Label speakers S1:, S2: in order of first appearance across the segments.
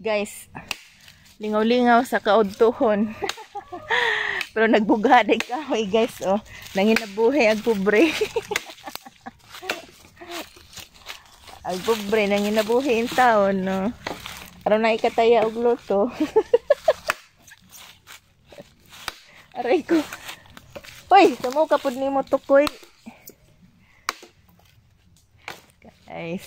S1: Guys, lingaw-lingaw sa kaudtuhon. Pero nagbugha day kahoy guys, oh. Nanginabuhi ag pobre. Ag pobre nanginabuhi in taon, no. Aron na ikataya og luto. Aray ko. Hoy, samo ka pud nimo tukoy. Guys.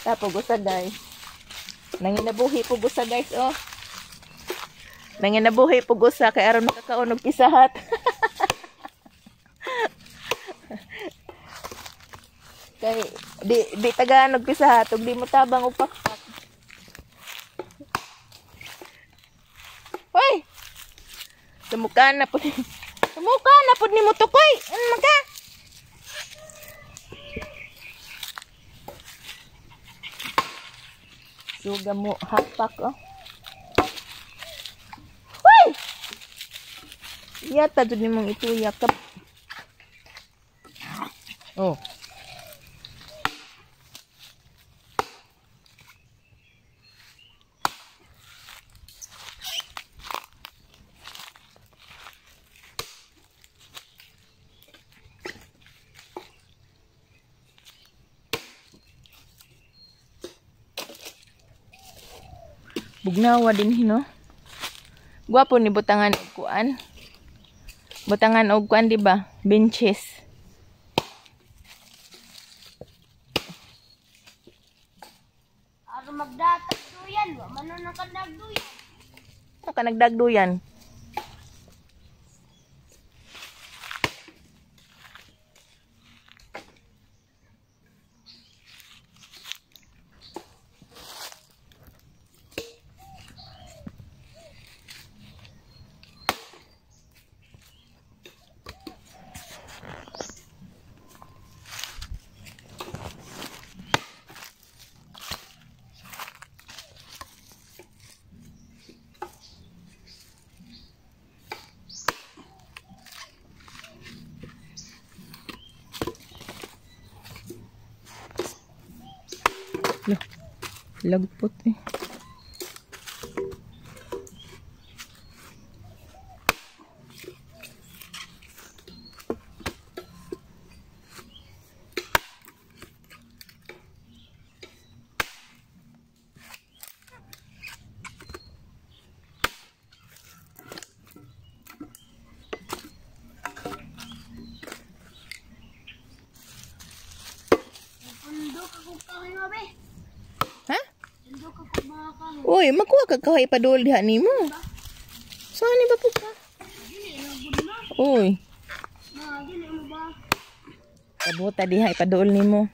S1: Tapos gusa guys. Nanginabuhi po gusa guys, oh. Nanginabuhi po gusa kay aron makakaon og pisahat. Kay di tagaan og pisahat ug di mo tabang og pakpak. Hoy. Sumuka na pud. Sumuka na pud nimo tukoy. Ano maka? Suga mo hapak, oh. Hoy! Yata dun mong ituyak ka. Oh. Bugnawa din hino. Gwapo ni butangan og kuan. Butangan og kuan di ba? Benches.
S2: Aro magdatag duyan, wa man nakadagduyan.
S1: Ano ka nagdagduyan? Lagpot eh.
S2: Pundok ako kahoy mabe.
S1: Ha?
S2: Pundok ako mga kahoy.
S1: Uy, makuha ka kahoy padol diha nimo. Saan ni ba po ka?
S2: Dili na gud na.
S1: Uy,
S2: Na dili mo ba?
S1: kabuta diha ipadol nimo.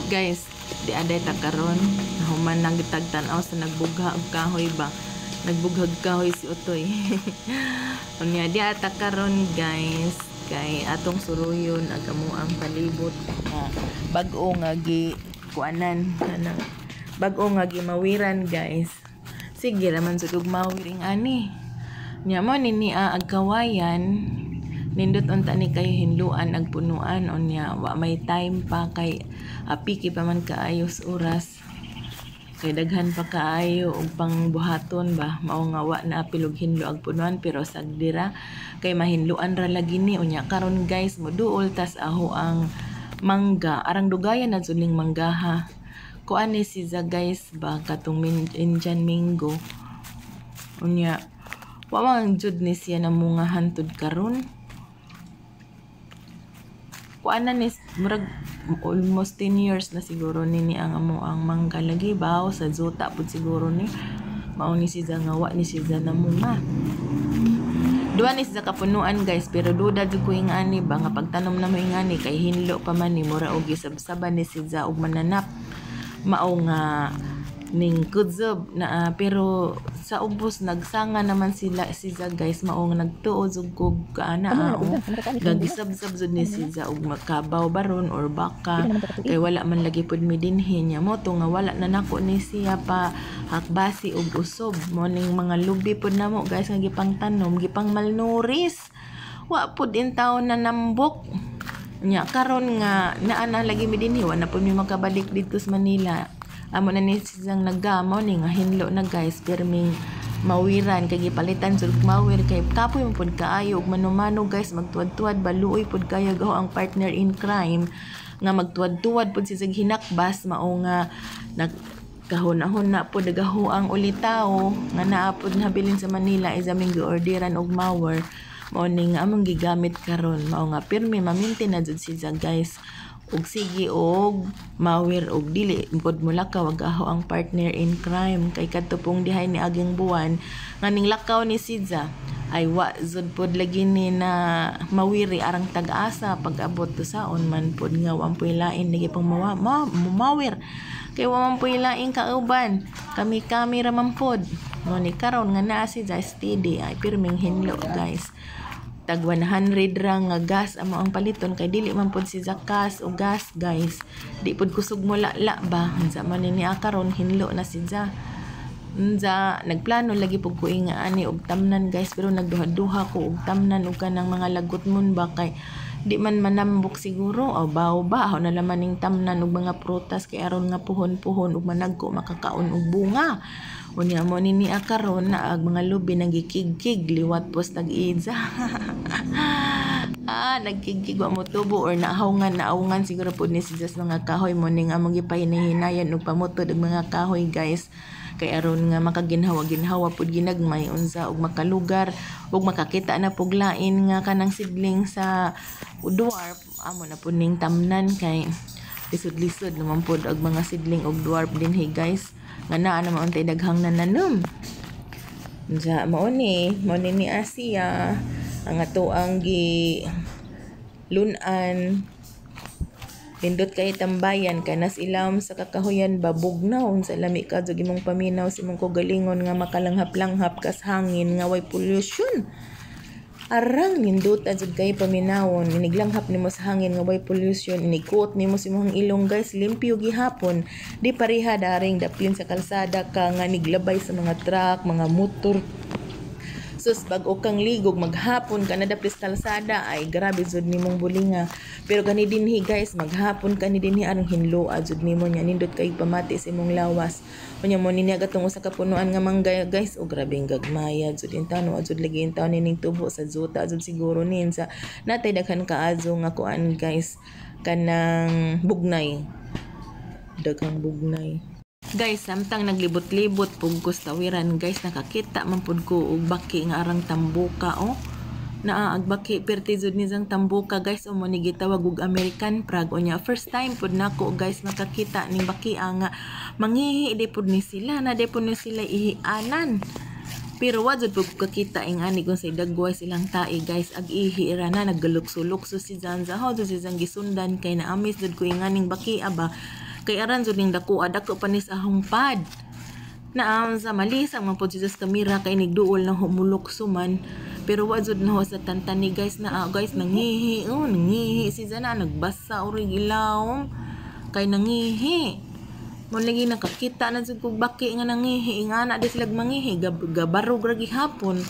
S1: Guys, di aday ta karon human nang gitagtan-aw sa nagbugha og kahoy ba. Nagbughag kahoy si Utoy. Unya di ata karon guys, kay atong suruyon ag amo ang palibot bag-o nga gi kuanan ana. Bag-o nga gi mawiran guys. Sige raman sud og mawiring ani. Nya mo nini ag kawayan. Nindot unta ni kayo hinluan ag punuan unya wa may time pa kay apiki pa man kaayos oras kay daghan pa kaayo og pangbuhaton ba mao nga wa na apilog hinlo ag punuan pero sagdira kay mahinluan ra lagi ni unya karon guys moduol tas aho ang mangga arang dugayan na suning manggaha kuan ni siya guys ba katong Indian mango unya wa man jud ni siya namungahan tud karon. Kuanan is murag almost 10 years na siguro nini ang amo ang mangga lagi baw sa zuta pud siguro ni mao ni siya nga wa ni siya namunga. Duha ni siya kapunuan guys pero duda jud ko ingani ba nga pagtanom na mo ingani kay hinlo pa man ni mura og gisabsaban ni siya og mananap. mao nga ning kudzob na pero sa ubos nagsanga naman sila siya guys, mao nga nagtuod og kog kaana gagisab-sab jud ni siya og makabaw baron or baka kay wala man lagi pud mi dinhi nya mo to nga wala na nako ni siya pa hakbasi og usob mo ning mga lubi pud namo guys nga gipang tanom gipang malnuris wa pud in taon na nambok nya karon nga naa na lagi mi dinhi wa na pud mi makabalik dito sa Manila. Amo na ni siyang naggamo ni nga hinlo na guys perming mawiran kay gipalitan sul mawir kay kapoy mo pud kaayo ug manumano guys magtuad-tuad baluoy pud kayo gaho ang partner in crime nga magtuad-tuad pud siya hinakbas mao nga nagkahon-ahon na pud nagaho ang ulitaw nga naa pud habilin sa Manila is aming giorderan og mawir mao ning among gigamit karon mao nga pirmi ma-maintain na jud siya guys ug sige og mawir og dili pod mo lakaw wag aho ang partner in crime kay kadto pong dihay ni aging buwan nga ning lakaw ni Sidza ay wa jud pod lagi ni na mawiri arang tag-asa pag-abot to saon man pod nga wampoy lain lagi pang mawir kay wa man poy lain kauban kami ra man pod no ni karon nga naa si steady ay pirming hinlo guys tag 100 ra nga gas amo ang paliton kay dili man pod si zakas o gas guys di pod kusog mo la ba unsa man ni karon hinlo na si za nagplano lagi pud ko nga ani og tamnan guys pero nagduha-duha ko og tamnan og kanang mga lagot mun ba kay di man manambok siguro o bawo ba na laman ning tamnan og mga prutas kay aron nga puhon-puhon ug managko makakaon og bunga unya mo ni karon na ag mga lubi nagikig-kig liwat pos tag-idza nagkig-kig wa mo tubo or naawungan siguro pud ni sa mga kahoy mo ning among gipahinahinayan og pamutod og mga kahoy guys kay aron nga makaginhawa pud ginagmay unsa og makalugar ug makakita na pug lain nga kanang sidling sa dwarf amo na pud ning tamnan kay lisod-lisod naman pud og mga sidling og dwarf dinhi guys nga naa na mauntay daghang nananom unsa mao ni Asia ang ato ang gi lunan pindot kay tambayan kay nas ilawom sa kakahuyan babugnaw sa lami ka jud imong paminaw si mong kogalingon nga makalanghap-langhap kas hangin nga way pollution arang nindot jud kay paminawon iniglanghap nimo sa hangin nga way pollution inikuot nimo si imong ilong guys limpyo gihapon di pareha daring dapyon sa kalsada ka nga niglabay sa mga truck mga motor sus bag-o kang ligog maghapon ka na dapis kalsada ay grabe jud nimong bulinga pero gani dinhi guys maghapon ka ni dinhi aron hinlo jud nimo nya nindot kay pamati sa imong lawas unya mo ni agatong usa ka punuan nga mangga guys o grabe gagmaya jud intano jud lagi intaw ning tubo sa zuta jud siguro nin sa natay daghan kaazo nga kuan guys kanang bugnay daghang bugnay. Guys, samtang naglibot-libot pug ko sa tawiran, guys, nakakita man pud ko og baki nga arang tambuka naa agbaki perti jud ni jang tambuka guys mo ni gitawag og American frog unya first time pud nako guys makakita ning baki nga mangihi di pud ni sila na di pud ni sila ihianan pero wa jud pud kakita ing ani kung say dagway silang tae guys ag ihi ra na naggalukso-lukso si Janza how do si jang gisundan kay na amis jud ko ing aning baki aba kay aran jud ning dako pa ni sa hungpad na sa malisang man pud sa kamera kay nigduol na humulukso man pero wa jud na sa tantani guys na guys nangihi nangihi si Zana nagbasa uri gilaw kay nangihi mo lagi nakakita na jud kog baki nga nangihi nga na di sila mangihi gabarog ra gihapon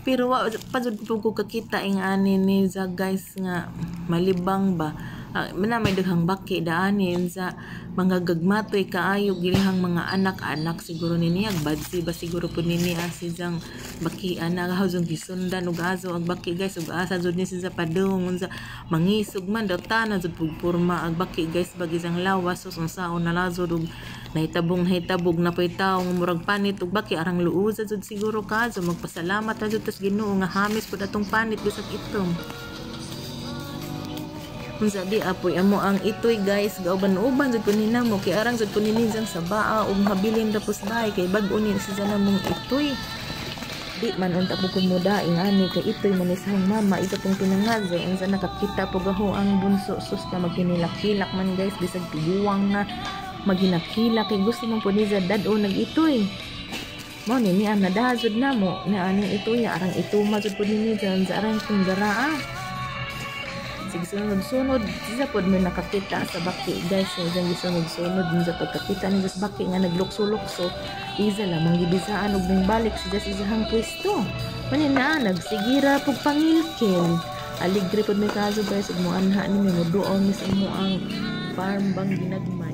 S1: pero wa pa jud ko kakita ing ani ni za guys nga malibang ba mana may daghang baki daanin sa mga gagmatoy kaayo gilihang mga anak-anak siguro nini agbadsi ba siguro pud nini si jang baki anak hawzong gisundan ug aso ang baki guys ug asa jud ni sa padung unsa mangisog man daw tanan jud pugporma ag baki guys bagi sang lawas sus unsaon na lazod ug nahitabog na pay tawo murag panit ug baki arang luuza jud siguro kaso magpasalamat na jud tas Ginoo nga hamis pud atong panit bisag itom. Unsa di apoy amo ang itoy guys gauban-uban jud kun hinamo kay arang jud kun ninjang sa baa ug habilin tapos bahay kay bag-o ni sa namong itoy di man unta po kun muda ingani kay itoy man isang mama ito pong pinangazay unsa nakakita po gaho ang bunso sus ka magkinilak-kilak man guys bisag tiguwang na maginakila kay gusto mong po ni dad o nag-itoy. Mo ni niya nadahazod na mo na aning itoy arang ito mazud po ni dyan sa arang kong garaa. Sige sunod-sunod isa pod may nakakita sa baki guys yung sunod-sunod din sa pagkakita ni sa baki nga naglukso-lukso isa lang manggibisaan og ning balik siya sa isang pwesto. Mani na nagsigira pug pangilkin. Aligre pod may kaso guys ug mo anha ni mo duon sa mo ang farm bang ginagmay.